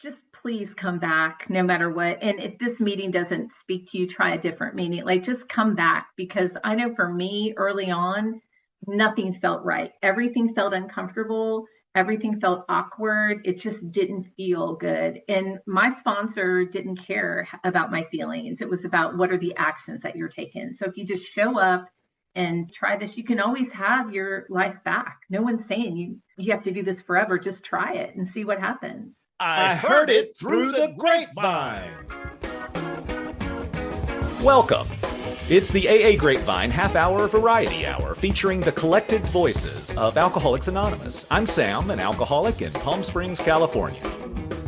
just please come back no matter what. And if this meeting doesn't speak to you, try a different meeting. Like, just come back, because I know for me early on, nothing felt right. Everything felt uncomfortable. Everything felt awkward. It just didn't feel good. And my sponsor didn't care about my feelings. It was about, what are the actions that you're taking? So if you just show up and try this, you can always have your life back. No one's saying you have to do this forever. Just try it and see what happens. I heard it through the grapevine. Welcome. It's the AA Grapevine half-hour variety hour featuring the collected voices of Alcoholics Anonymous. I'm Sam, an alcoholic in Palm Springs, California.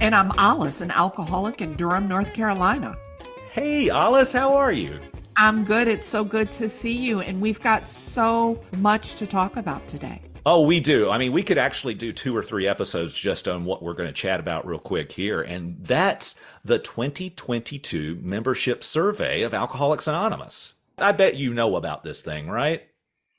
And I'm Alice, an alcoholic in Durham, North Carolina. Hey, Alice, how are you? I'm good. It's so good to see you. And we've got so much to talk about today. Oh, we do. I mean, we could actually do 2 or 3 episodes just on what we're going to chat about real quick here. And that's the 2022 membership survey of Alcoholics Anonymous. I bet you know about this thing, right?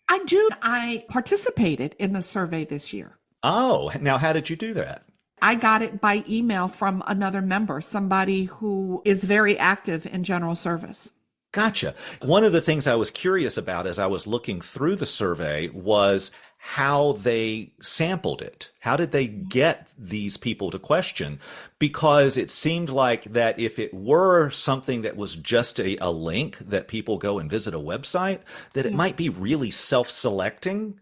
I do. I participated in the survey this year. Oh, now how did you do that? I got it by email from another member, somebody who is very active in general service. Gotcha. One of the things I was curious about as I was looking through the survey was how they sampled it. How did they get these people to question? Because it seemed like that if it were something that was just a link that people go and visit a website, that it might be really self-selecting.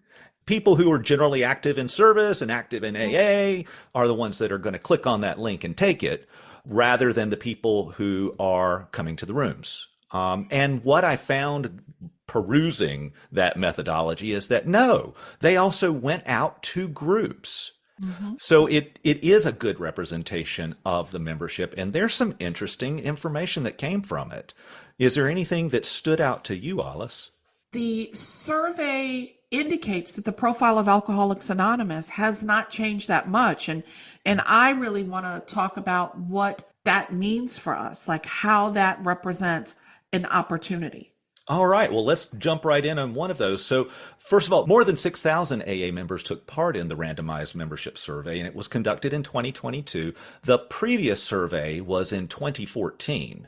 People who are generally active in service and active in AA are the ones that are going to click on that link and take it, rather than the people who are coming to the rooms. And what I found perusing that methodology is that no, they also went out to groups. Mm-hmm. So it is a good representation of the membership, and there's some interesting information that came from it. Is there anything that stood out to you, Alice? The survey indicates that the profile of Alcoholics Anonymous has not changed that much. And I really want to talk about what that means for us, like how that represents an opportunity. All right. Well, let's jump right in on one of those. So first of all, more than 6,000 AA members took part in the randomized membership survey, and it was conducted in 2022. The previous survey was in 2014.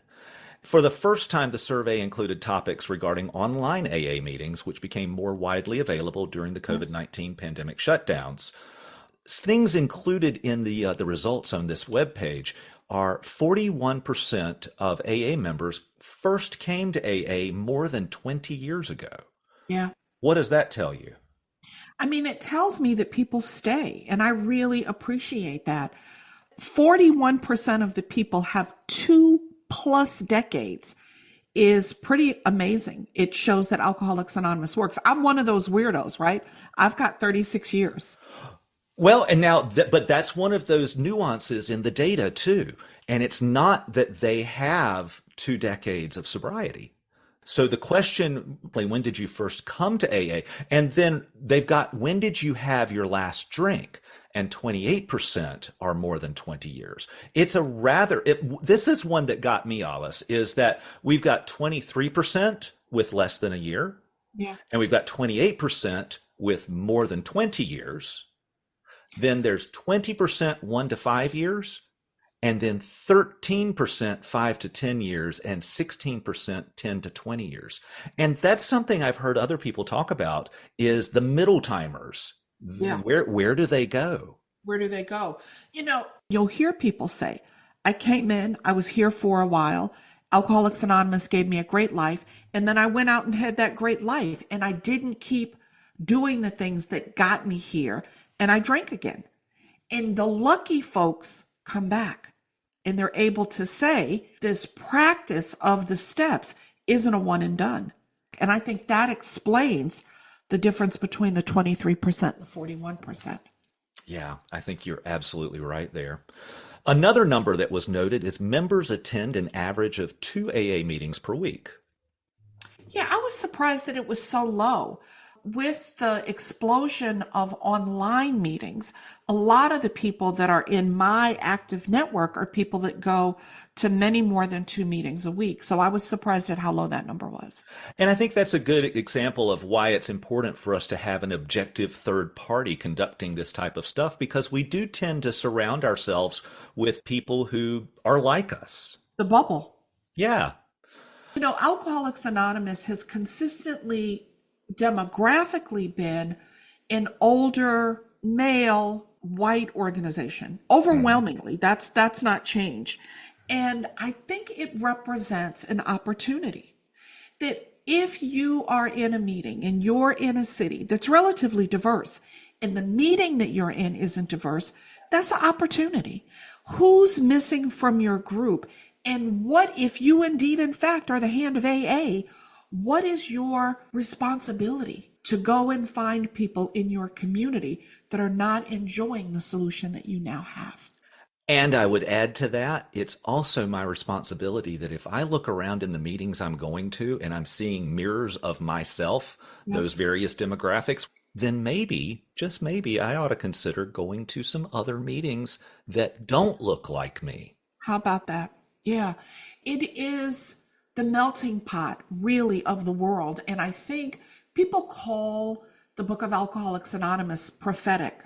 For the first time, the survey included topics regarding online AA meetings, which became more widely available during the COVID-19 pandemic shutdowns. Things included in the results on this webpage are 41% of AA members first came to AA more than 20 years ago. Yeah. What does that tell you? I mean, it tells me that people stay, and I really appreciate that. 41% of the people have 2+ decades is pretty amazing. It shows that Alcoholics Anonymous works. I'm one of those weirdos, right? I've got 36 years. Well, and now, but that's one of those nuances in the data too. And it's not that they have 2 decades of sobriety. So the question, when did you first come to AA? And then they've got, when did you have your last drink? And 28% are more than 20 years. It's a this is one that got me, Alice, is that we've got 23% with less than a year. Yeah. And we've got 28% with more than 20 years. Then there's 20% 1 to 5 years, and then 13% 5 to 10 years, and 16% 10 to 20 years. And that's something I've heard other people talk about, is the middle timers. Yeah. Where do they go? Where do they go? You know, you'll hear people say, I came in, I was here for a while, Alcoholics Anonymous gave me a great life, and then I went out and had that great life, and I didn't keep doing the things that got me here, and I drank again. And the lucky folks come back, and they're able to say this practice of the steps isn't a one and done. And I think that explains the difference between the 23% and the 41%. Yeah, I think you're absolutely right there. Another number that was noted is members attend an average of 2 AA meetings per week. Yeah, I was surprised that it was so low. with the explosion of online meetings, a lot of the people that are in my active network are people that go to many more than 2 meetings a week. So I was surprised at how low that number was. And I think that's a good example of why it's important for us to have an objective third party conducting this type of stuff, because we do tend to surround ourselves with people who are like us. The bubble. Yeah. You know, Alcoholics Anonymous has consistently demographically been an older male white organization. Overwhelmingly, that's not changed. And I think it represents an opportunity that if you are in a meeting and you're in a city that's relatively diverse and the meeting that you're in isn't diverse, that's an opportunity. Who's missing from your group? And what if you indeed, in fact, are the hand of AA? What is your responsibility to go and find people in your community that are not enjoying the solution that you now have? And I would add to that, it's also my responsibility that if I look around in the meetings I'm going to and I'm seeing mirrors of myself, those various demographics, then maybe, just maybe, I ought to consider going to some other meetings that don't look like me. How about that? Yeah, it is the melting pot, really, of the world. And I think people call the Book of Alcoholics Anonymous prophetic.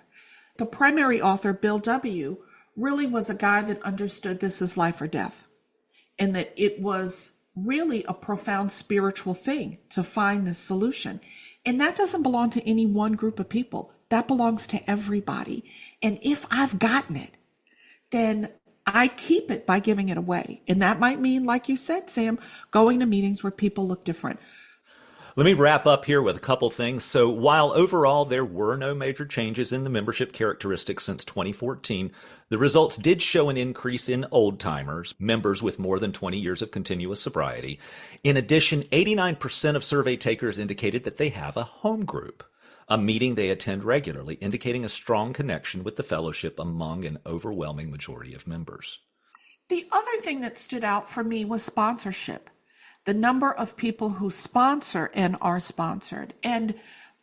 The primary author, Bill W., really was a guy that understood this as life or death, and that it was really a profound spiritual thing to find this solution. And that doesn't belong to any one group of people. That belongs to everybody. And if I've gotten it, then I keep it by giving it away. And that might mean, like you said, Sam, going to meetings where people look different. Let me wrap up here with a couple things. So while overall there were no major changes in the membership characteristics since 2014, the results did show an increase in old-timers, members with more than 20 years of continuous sobriety. In addition, 89% of survey takers indicated that they have a home group, a meeting they attend regularly, indicating a strong connection with the fellowship among an overwhelming majority of members. The other thing that stood out for me was sponsorship. The number of people who sponsor and are sponsored. And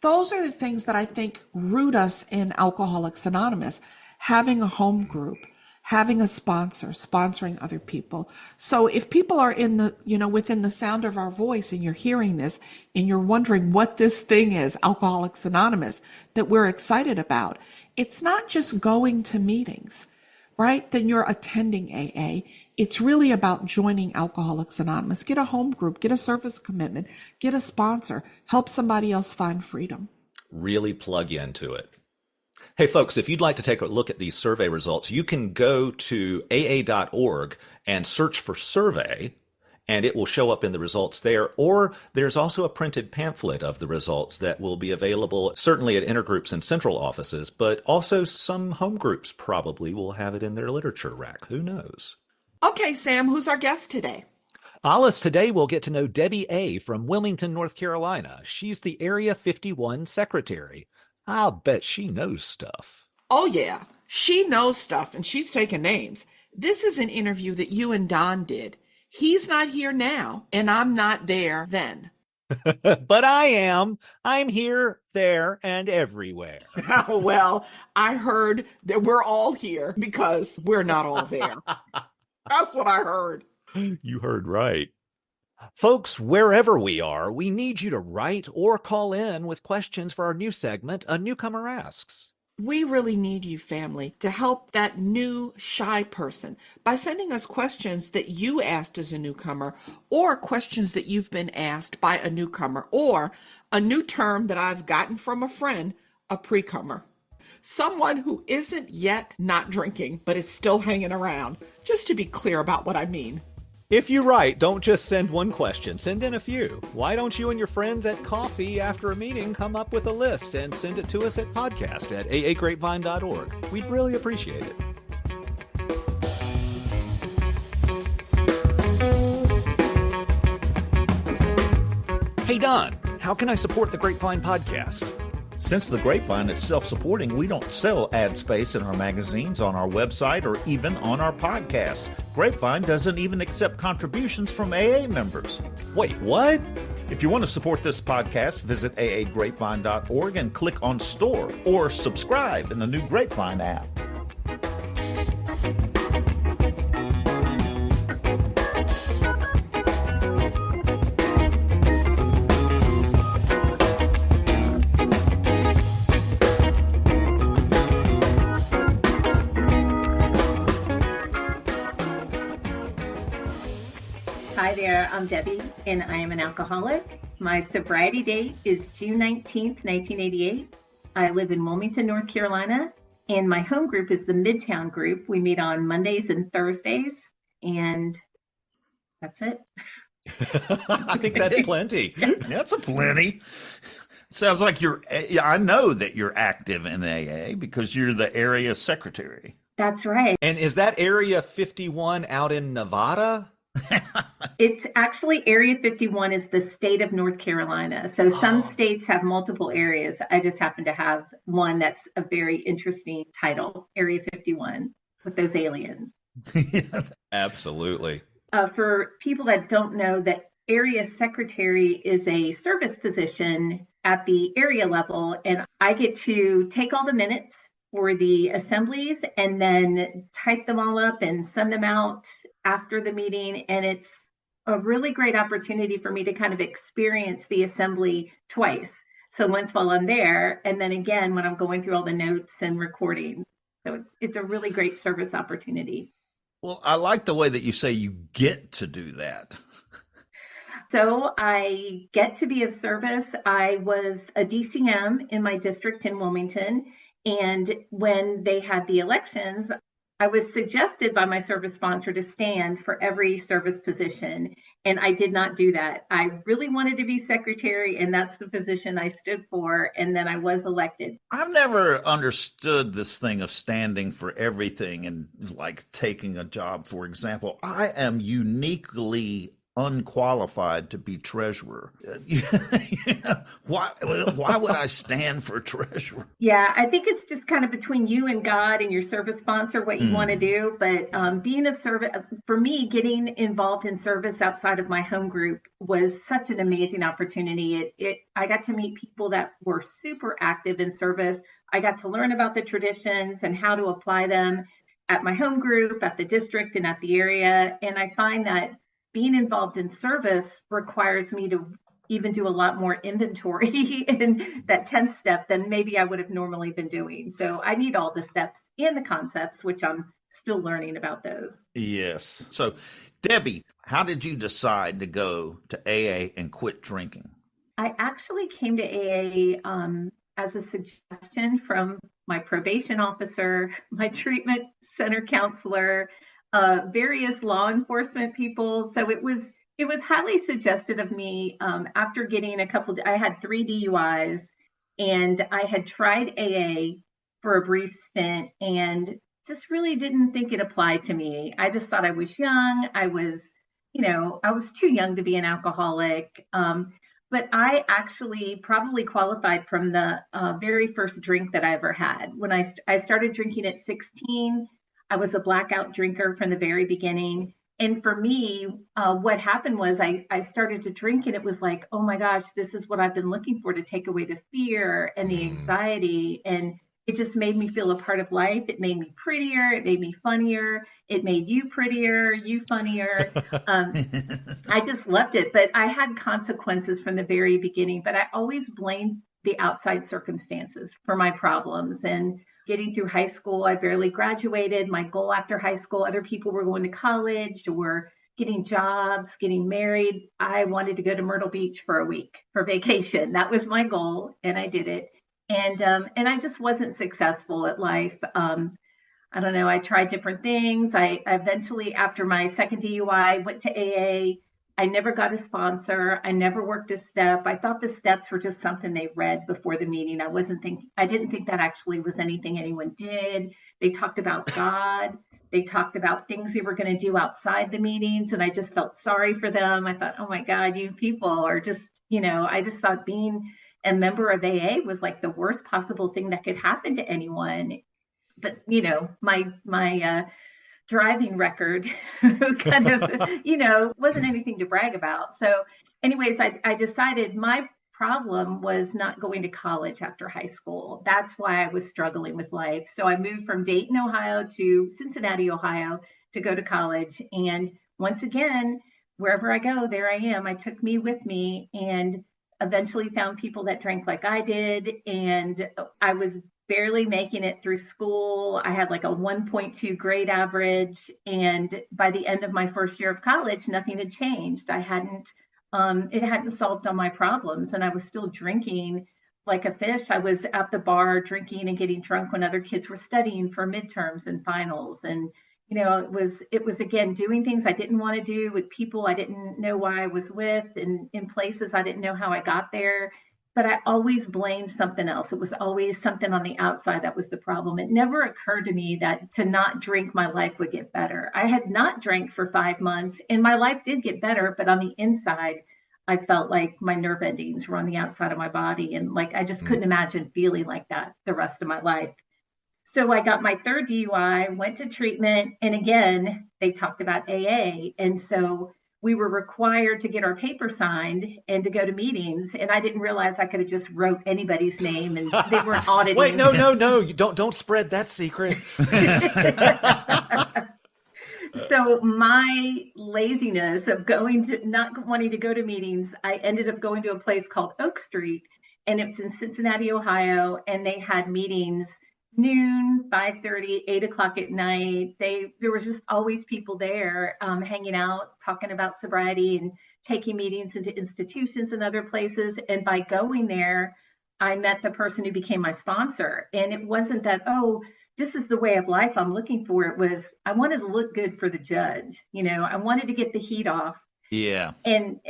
those are the things that I think root us in Alcoholics Anonymous. Having a home group, having a sponsor, sponsoring other people. So if people are in the, within the sound of our voice and you're hearing this and you're wondering what this thing is, Alcoholics Anonymous, that we're excited about, it's not just going to meetings, right? Then you're attending AA. It's really about joining Alcoholics Anonymous. Get a home group, get a service commitment, get a sponsor, help somebody else find freedom. Really plug into it. Hey, folks, if you'd like to take a look at these survey results, you can go to aa.org and search for survey, and it will show up in the results there. Or there's also a printed pamphlet of the results that will be available certainly at intergroups and central offices, but also some home groups probably will have it in their literature rack. Who knows? Okay, Sam, who's our guest today? Alice, today we'll get to know Debbie A. from Wilmington, North Carolina. She's the Area 51 secretary. I'll bet she knows stuff. Oh, yeah. She knows stuff, and she's taking names. This is an interview that you and Don did. He's not here now, and I'm not there then. But I am. I'm here, there, and everywhere. Well, I heard that we're all here because we're not all there. That's what I heard. You heard right. Folks, wherever we are, we need you to write or call in with questions for our new segment, A Newcomer Asks. We really need you, family, to help that new shy person by sending us questions that you asked as a newcomer, or questions that you've been asked by a newcomer, or a new term that I've gotten from a friend, a precomer. Someone who isn't yet not drinking, but is still hanging around, just to be clear about what I mean. If you write, don't just send one question, send in a few. Why don't you and your friends at coffee after a meeting come up with a list and send it to us at podcast@aagrapevine.org. We'd really appreciate it. Hey Don, how can I support the Grapevine podcast? Since the Grapevine is self-supporting, we don't sell ad space in our magazines, on our website, or even on our podcasts. Grapevine doesn't even accept contributions from AA members. Wait, what? If you want to support this podcast, visit aagrapevine.org and click on store or subscribe in the new Grapevine app. Hi there, I'm Debbie, and I am an alcoholic. My sobriety date is June 19th, 1988. I live in Wilmington, North Carolina, and my home group is the Midtown group. We meet on Mondays and Thursdays, and that's it. I think that's plenty. That's a plenty. Sounds like I know that you're active in AA because you're the area secretary. That's right. And is that Area 51 out in Nevada? It's actually Area 51 is the state of North Carolina. So some states have multiple areas. I just happen to have one that's a very interesting title, Area 51, with those aliens. Absolutely. For people that don't know, that area secretary is a service position at the area level, and I get to take all the minutes for the assemblies and then type them all up and send them out after the meeting. And it's a really great opportunity for me to kind of experience the assembly twice. So once while I'm there, and then again when I'm going through all the notes and recording. So it's a really great service opportunity. Well, I like the way that you say you get to do that. So I get to be of service. I was a DCM in my district in Wilmington. And when they had the elections, I was suggested by my service sponsor to stand for every service position. And I did not do that. I really wanted to be secretary, and that's the position I stood for. And then I was elected. I've never understood this thing of standing for everything and like taking a job. For example, I am uniquely unqualified to be treasurer. Why would I stand for treasurer? Yeah, I think it's just kind of between you and God and your service sponsor what you want to do. But being of service, for me, getting involved in service outside of my home group was such an amazing opportunity. I got to meet people that were super active in service. I got to learn about the traditions and how to apply them at my home group, at the district, and at the area. And I find that being involved in service requires me to even do a lot more inventory in that 10th step than maybe I would have normally been doing. So I need all the steps and the concepts, which I'm still learning about those. Yes. So, Debbie, how did you decide to go to AA and quit drinking? I actually came to AA as a suggestion from my probation officer, my treatment center counselor, various law enforcement people. So it was highly suggested of me after getting I had 3 DUIs, and I had tried AA for a brief stint and just really didn't think it applied to me. I just thought I was young. I was too young to be an alcoholic. But I actually probably qualified from the very first drink that I ever had. When I started drinking at 16, I was a blackout drinker from the very beginning. And for me, what happened was I started to drink, and it was like, oh my gosh, this is what I've been looking for to take away the fear and the anxiety. And it just made me feel a part of life. It made me prettier. It made me funnier. It made you prettier, you funnier. I just loved it. But I had consequences from the very beginning. But I always blamed the outside circumstances for my problems. And getting through high school, I barely graduated. My goal after high school, other people were going to college or getting jobs, getting married. I wanted to go to Myrtle Beach for a week for vacation. That was my goal, and I did it. And I just wasn't successful at life. I don't know. I tried different things. I eventually, after my second DUI, went to AA. I never got a sponsor. I never worked a step. I thought the steps were just something they read before the meeting. I didn't think that actually was anything anyone did. They talked about God. They talked about things they were going to do outside the meetings. And I just felt sorry for them. I thought, oh my God, you people are just, I just thought being a member of AA was like the worst possible thing that could happen to anyone. But, my driving record kind of, wasn't anything to brag about. So anyways, I decided my problem was not going to college after high school. That's why I was struggling with life. So I moved from Dayton, Ohio to Cincinnati, Ohio to go to college. And once again, wherever I go, there I am. I took me with me and eventually found people that drank like I did. And I was barely making it through school. I had like a 1.2 grade average. And by the end of my first year of college, nothing had changed. It hadn't solved all my problems. And I was still drinking like a fish. I was at the bar drinking and getting drunk when other kids were studying for midterms and finals. And, it was again, doing things I didn't want to do with people I didn't know why I was with and in places I didn't know how I got there. But I always blamed something else. It was always something on the outside that was the problem. It never occurred to me that to not drink, my life would get better. I had not drank for 5 months and my life did get better. But on the inside, I felt like my nerve endings were on the outside of my body. And like, I just couldn't imagine feeling like that the rest of my life. So I got my third DUI, went to treatment. And again, they talked about AA. And so we were required to get our paper signed and to go to meetings. And I didn't realize I could have just wrote anybody's name and they weren't auditing. Wait, no. You don't spread that secret. So my laziness of not wanting to go to meetings, I ended up going to a place called Oak Street, and it's in Cincinnati, Ohio. And they had meetings noon, 5:30, 8 o'clock at night. There was just always people there hanging out, talking about sobriety and taking meetings into institutions and other places. And by going there, I met the person who became my sponsor. And it wasn't that, oh, this is the way of life I'm looking for. It was, I wanted to look good for the judge. I wanted to get the heat off. Yeah. And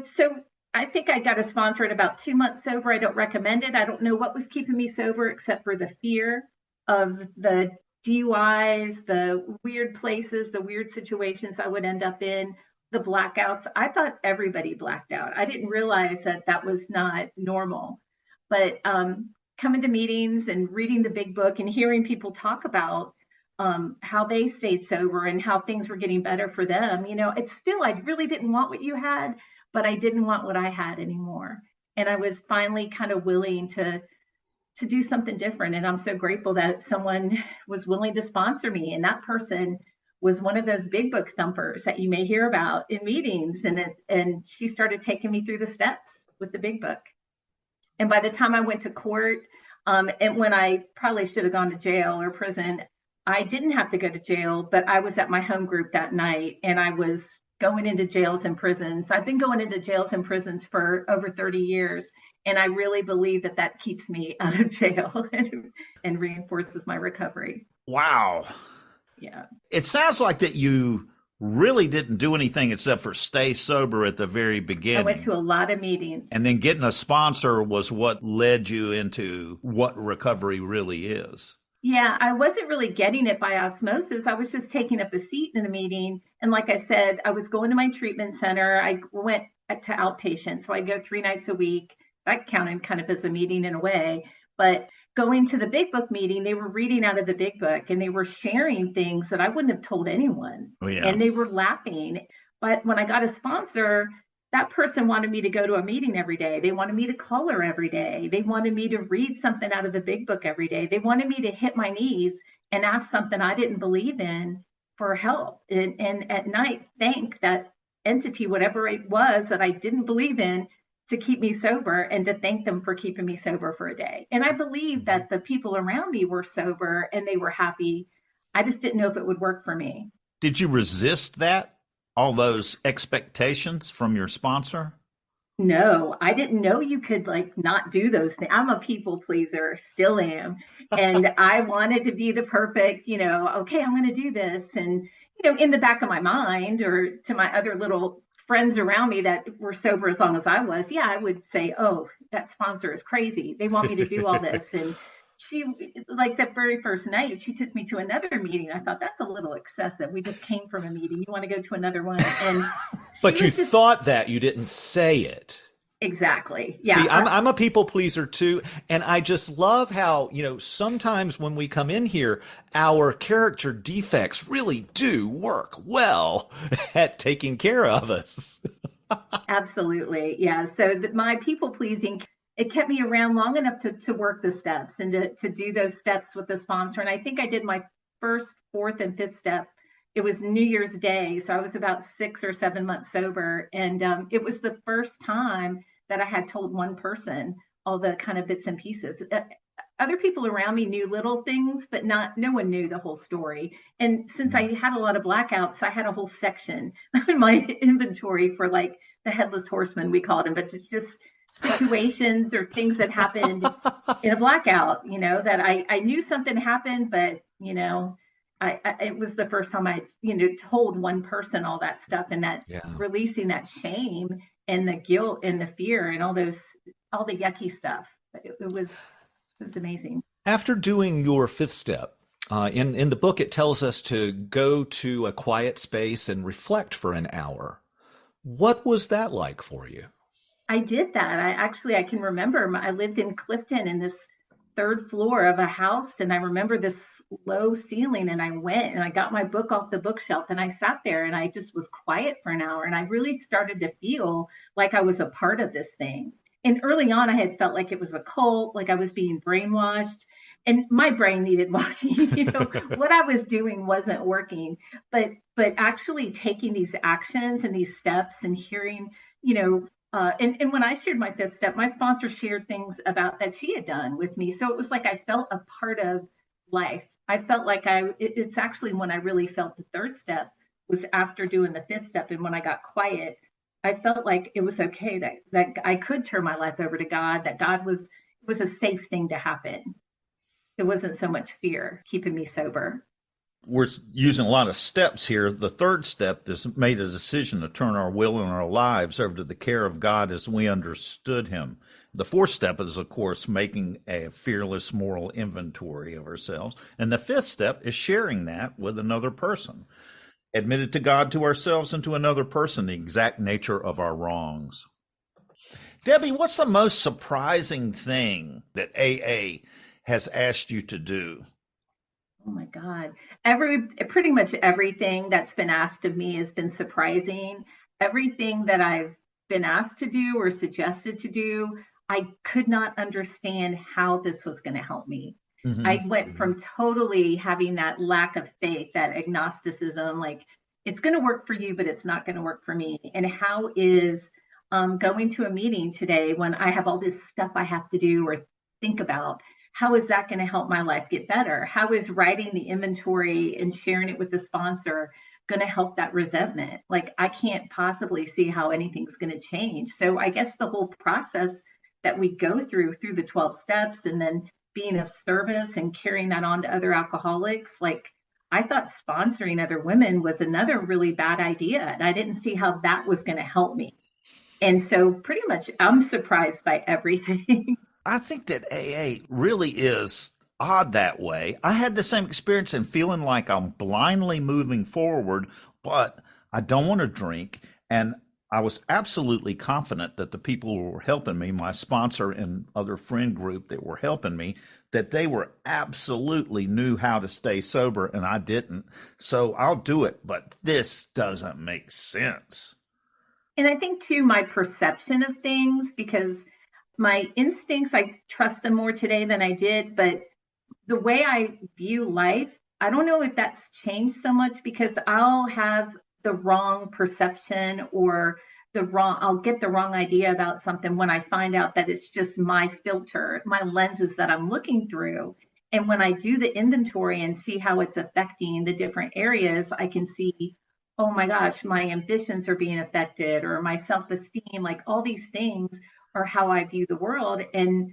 so I think I got a sponsor at about 2 months sober. I don't recommend it. I don't know what was keeping me sober except for the fear of the DUIs, the weird places, the weird situations I would end up in, the blackouts. I thought everybody blacked out. I didn't realize that was not normal. But coming to meetings and reading the big book and hearing people talk about how they stayed sober and how things were getting better for them, it's still, I really didn't want what you had, but I didn't want what I had anymore. And I was finally kind of willing to do something different. And I'm so grateful that someone was willing to sponsor me. And that person was one of those big book thumpers that you may hear about in meetings. And she started taking me through the steps with the big book. And by the time I went to court, and when I probably should have gone to jail or prison, I didn't have to go to jail, but I was at my home group that night and I was going into jails and prisons. I've been going into jails and prisons for over 30 years. And I really believe that keeps me out of jail and reinforces my recovery. Wow. Yeah. It sounds like that you really didn't do anything except for stay sober at the very beginning. I went to a lot of meetings. And then getting a sponsor was what led you into what recovery really is. Yeah, I wasn't really getting it by osmosis. I was just taking up a seat in a meeting. And like I said, I was going to my treatment center. I went to outpatient. So I go 3 nights a week. That counted kind of as a meeting in a way. But going to the big book meeting, they were reading out of the big book and they were sharing things that I wouldn't have told anyone. Oh, yeah. And they were laughing. But when I got a sponsor, that person wanted me to go to a meeting every day. They wanted me to color every day. They wanted me to read something out of the big book every day. They wanted me to hit my knees and ask something I didn't believe in for help. And at night, thank that entity, whatever it was that I didn't believe in, to keep me sober and to thank them for keeping me sober for a day. And I believe that the people around me were sober and they were happy. I just didn't know if it would work for me. Did you resist that? All those expectations from your sponsor? No, I didn't know you could not do those things. I'm a people pleaser, still am. And I wanted to be the perfect, okay, I'm going to do this. And, in the back of my mind or to my other little friends around me that were sober as long as I was, I would say, oh, that sponsor is crazy. They want me to do all this. And she, that very first night, she took me to another meeting. I thought, that's a little excessive. We just came from a meeting. You want to go to another one? And but you thought that, you didn't say it. Exactly. Yeah. See, I'm a people pleaser too. And I just love how, sometimes when we come in here, our character defects really do work well at taking care of us. Absolutely. Yeah. So my people pleasing, it kept me around long enough to work the steps and to do those steps with the sponsor. And I think I did my first, fourth, and fifth step. It was New Year's Day. So I was about 6 or 7 months sober. And it was the first time that I had told one person all the kind of bits and pieces. Other people around me knew little things, but no one knew the whole story. And since I had a lot of blackouts, I had a whole section in my inventory for like the headless horseman, we called him, but it's just situations or things that happened in a blackout, that I knew something happened, but, it was the first time I, told one person all that stuff, and that Yeah. releasing that shame and the guilt and the fear and all the yucky stuff. It was amazing. After doing your fifth step, in the book, it tells us to go to a quiet space and reflect for an hour. What was that like for you? I did that. I can remember I lived in Clifton in this third floor of a house, and I remember this low ceiling, and I went and I got my book off the bookshelf and I sat there and I just was quiet for an hour, and I really started to feel like I was a part of this thing. And early on, I had felt like it was a cult, like I was being brainwashed, and my brain needed washing. What I was doing wasn't working, but actually taking these actions and these steps and hearing, and when I shared my fifth step, my sponsor shared things about that she had done with me. So it was like I felt a part of life. I felt like it's actually when I really felt the third step was after doing the fifth step. And when I got quiet, I felt like it was okay that I could turn my life over to God, that God was a safe thing to happen. It wasn't so much fear keeping me sober. We're using a lot of steps here. The third step is made a decision to turn our will and our lives over to the care of God as we understood him. The fourth step is, of course, making a fearless moral inventory of ourselves. And the fifth step is sharing that with another person. Admitted to God, to ourselves, and to another person the exact nature of our wrongs. Debbie, what's the most surprising thing that AA has asked you to do? Oh my God. Pretty much everything that's been asked of me has been surprising. Everything that I've been asked to do or suggested to do, I could not understand how this was going to help me. Mm-hmm. I went from totally having that lack of faith, that agnosticism, like it's going to work for you, but it's not going to work for me. And how is going to a meeting today when I have all this stuff I have to do or think about? How is that going to help my life get better? How is writing the inventory and sharing it with the sponsor going to help that resentment? Like, I can't possibly see how anything's going to change. So I guess the whole process that we go through the 12 steps and then being of service and carrying that on to other alcoholics, like I thought sponsoring other women was another really bad idea. And I didn't see how that was going to help me. And so pretty much I'm surprised by everything. I think that AA really is odd that way. I had the same experience in feeling like I'm blindly moving forward, but I don't want to drink. And I was absolutely confident that the people who were helping me, my sponsor and other friend group that were helping me, that they were absolutely knew how to stay sober, and I didn't. So I'll do it, but this doesn't make sense. And I think too, my perception of things, because my instincts, I trust them more today than I did, but the way I view life, I don't know if that's changed so much, because I'll have the wrong perception or I'll get the wrong idea about something when I find out that it's just my filter, my lenses that I'm looking through. And when I do the inventory and see how it's affecting the different areas, I can see, oh my gosh, my ambitions are being affected, or my self-esteem, like all these things are how I view the world. And,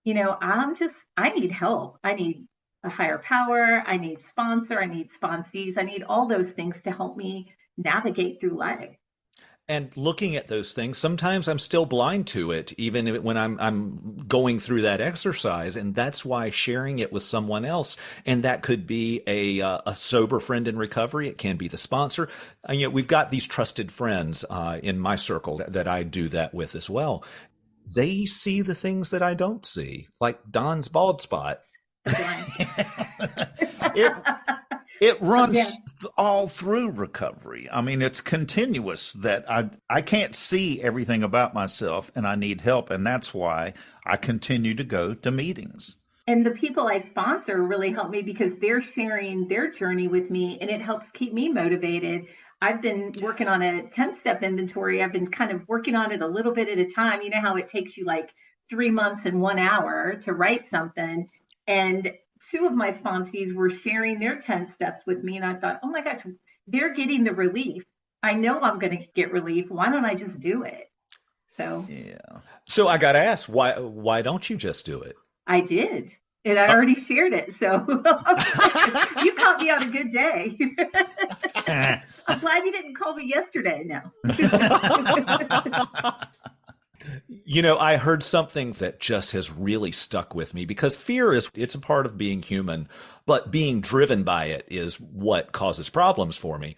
I need help. I need a higher power. I need sponsor. I need sponsees. I need all those things to help me navigate through life. And looking at those things, sometimes I'm still blind to it, even when I'm going through that exercise. And that's why sharing it with someone else, and that could be a sober friend in recovery. It can be the sponsor. And, we've got these trusted friends in my circle that I do that with as well. They see the things that I don't see, like Don's bald spot. It It runs Yeah. all through recovery. I mean, it's continuous that I can't see everything about myself and I need help. And that's why I continue to go to meetings. And the people I sponsor really help me because they're sharing their journey with me and it helps keep me motivated. I've been working on a 10-step inventory. I've been kind of working on it a little bit at a time. You know how it takes you like 3 months and 1 hour to write something. And two of my sponsees were sharing their 10 steps with me. And I thought, oh my gosh, they're getting the relief. I know I'm going to get relief. Why don't I just do it? So, Yeah. So I got to ask, why don't you just do it? I did. And I already shared it. So you caught me on a good day. I'm glad you didn't call me yesterday now. You know, I heard something that just has really stuck with me because fear it's a part of being human, but being driven by it is what causes problems for me.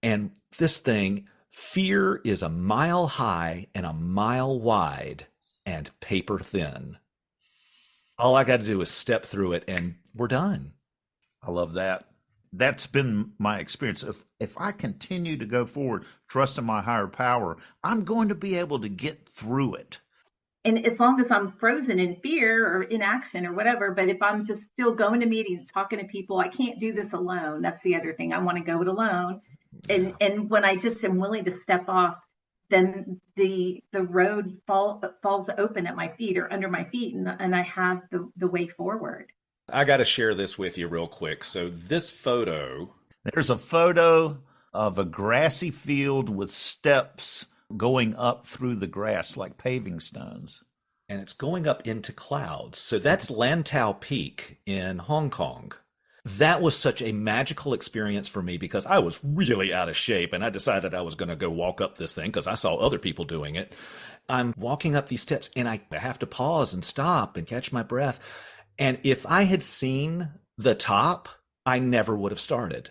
And this thing, fear is a mile high and a mile wide and paper thin. All I got to do is step through it and we're done. I love that. That's been my experience. If I continue to go forward, trusting my higher power, I'm going to be able to get through it. And as long as I'm frozen in fear or inaction or whatever, but if I'm just still going to meetings, talking to people, I can't do this alone. That's the other thing. I want to go it alone. And when I just am willing to step off, then the road falls open at my feet or under my feet, and I have the way forward. I got to share this with you real quick. So this photo. There's a photo of a grassy field with steps going up through the grass like paving stones. And it's going up into clouds. So that's Lantau Peak in Hong Kong. That was such a magical experience for me because I was really out of shape and I decided I was going to go walk up this thing because I saw other people doing it. I'm walking up these steps and I have to pause and stop and catch my breath. And if I had seen the top, I never would have started.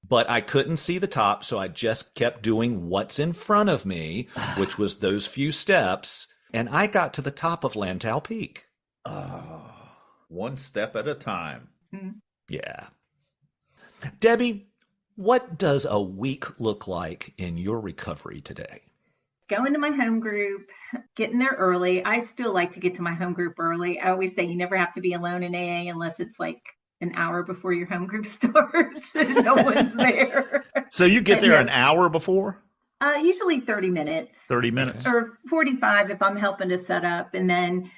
But I couldn't see the top, so I just kept doing what's in front of me, which was those few steps. And I got to the top of Lantau Peak. Oh, one step at a time. Mm-hmm. Yeah. Debbie, what does a week look like in your recovery today? Going to my home group, getting there early. I still like to get to my home group early. I always say you never have to be alone in AA unless it's like an hour before your home group starts and no one's there. So you get there an hour before? Usually 30 minutes. 30 minutes. Or 45 if I'm helping to set up. And then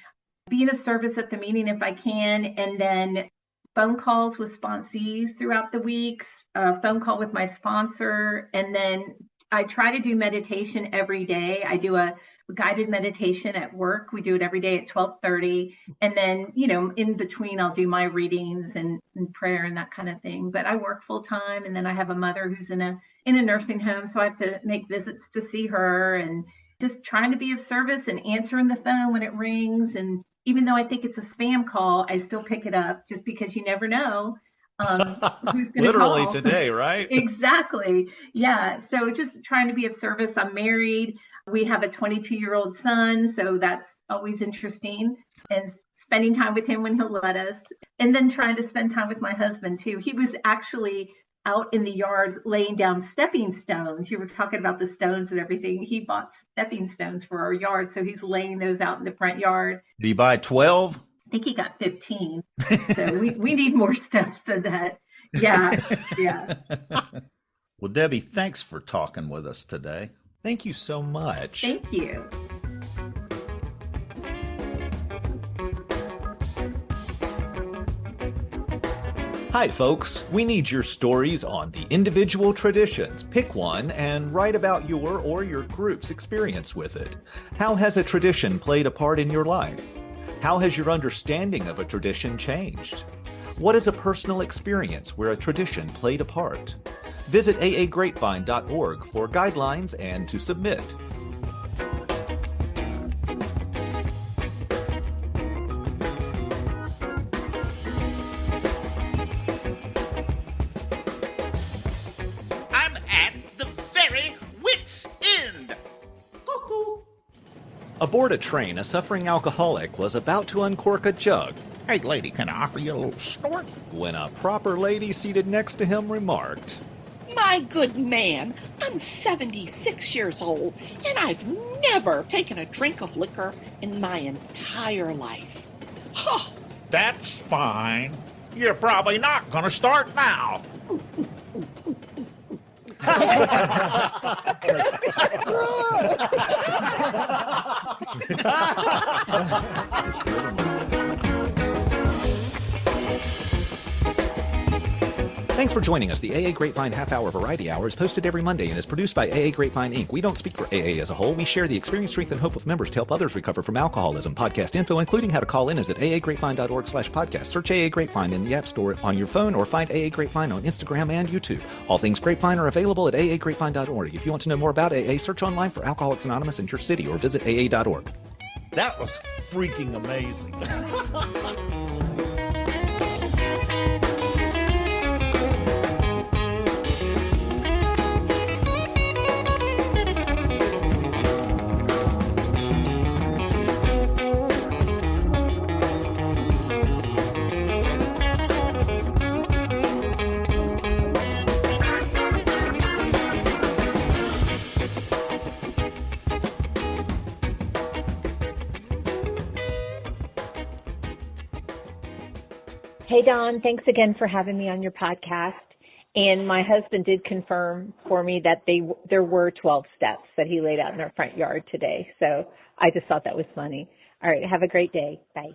being of service at the meeting if I can. And then phone calls with sponsees throughout the weeks, phone call with my sponsor. And then I try to do meditation every day. I do a guided meditation at work. We do it every day at 12:30. And then, in between, I'll do my readings and prayer and that kind of thing. But I work full time. And then I have a mother who's in a nursing home. So I have to make visits to see her and just trying to be of service and answering the phone when it rings. And even though I think it's a spam call, I still pick it up just because you never know who's going to Literally call. today, right? Exactly. Yeah. So just trying to be of service. I'm married. We have a 22-year-old son. So that's always interesting. And spending time with him when he'll let us. And then trying to spend time with my husband too. He was actually out in the yards laying down stepping stones. You were talking about the stones and everything. He bought stepping stones for our yard. So he's laying those out in the front yard. Did you buy 12? I think he got 15. So we need more steps than that. Yeah. Yeah. Well, Debbie, thanks for talking with us today. Thank you so much. Thank you. Hi, folks. We need your stories on the individual traditions. Pick one and write about your or your group's experience with it. How has a tradition played a part in your life? How has your understanding of a tradition changed? What is a personal experience where a tradition played a part? Visit aagrapevine.org for guidelines and to submit. I'm at the very wit's end. Cuckoo. Aboard a train, a suffering alcoholic was about to uncork a jug. Hey, lady, can I offer you a little snort? When a proper lady seated next to him remarked, My good man, I'm 76 years old, and I've never taken a drink of liquor in my entire life. Oh, That's fine. You're probably not going to start now. Thanks for joining us. The AA Grapevine Half-Hour Variety Hour is posted every Monday and is produced by AA Grapevine, Inc. We don't speak for AA as a whole. We share the experience, strength, and hope of members to help others recover from alcoholism. Podcast info, including how to call in, is at aagrapevine.org/podcast. Search AA Grapevine in the App Store on your phone or find AA Grapevine on Instagram and YouTube. All things Grapevine are available at aagrapevine.org. If you want to know more about AA, search online for Alcoholics Anonymous in your city or visit aa.org. That was freaking amazing. Hey, Don, thanks again for having me on your podcast. And my husband did confirm for me that there were 12 steps that he laid out in our front yard today. So I just thought that was funny. All right, have a great day. Bye.